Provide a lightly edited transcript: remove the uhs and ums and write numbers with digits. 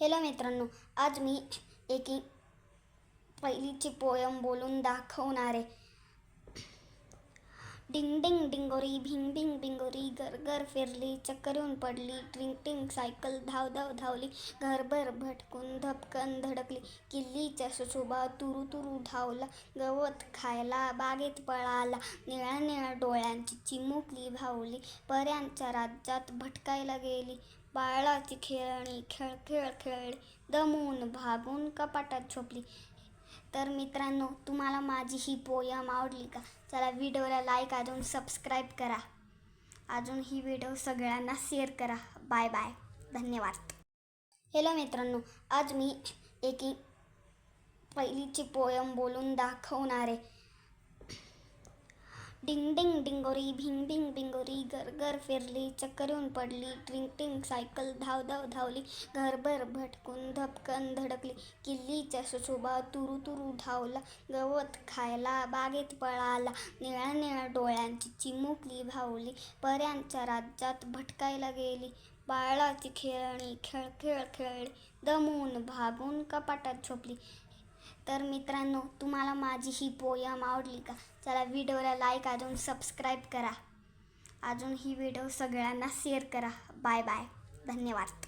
Hello मित्रांनो, आज मी एक पहिलीची पोयम बोलून दाखवणार आहे. डिंग डिंग डिंगोरी भिंग भिंग बिंगोरी, घर घर फिरली चक्करून पडली, ट्रिंग टिंग सायकल धाव धाव धावली, घरभर भटकून धपकन धडकली, किल्लीच्या सुशोभा तुरू तुरू धावला, गवत खायला बागेत पळाला, निळ्या निळ्या डोळ्यांची चिमुकली भावली, पऱ्यांच्या राज्यात भटकायला गेली, बाळाची खेळणी खेळ खेळ खेळली, दमून भागून कपाटात झोपली. तर मित्रांनो, तुम्हाला माझी ही पोयम आवडली का? चला व्हिडिओला लाईक अजून सबस्क्राईब करा. अजून ही व्हिडिओ सगळ्यांना शेअर करा. बाय बाय, धन्यवाद. हॅलो मित्रांनो, आज मी एक पहिलीची पोयम बोलून दाखवणार आहे. डिंग डिंग डिंगोरी भिंग भिंग बिंगोरी, घर घर फिरली चक्करून पडली, ट्रिंग टिंग सायकल धाव धाव धावली, घरभर भटकून धपकन धडकली, किल्लीच्या सुशोभा तुरू तुरू धावला, गवत खायला बागेत पळाला, निळ्या निळ्या डोळ्यांची चिमुकली भावली, पऱ्यांच्या राज्यात भटकायला गेली, बाळाची खेळणी खेळ खेळ खेळली, दमून भागून कपाटात झोपली. तर मित्रांनो, तुम्हाला माझी ही पोयम आवडली का? चला व्हिडिओला लाईक अजून सबस्क्राईब करा. अजून ही व्हिडिओ सगळ्यांना शेअर करा. बाय बाय, धन्यवाद.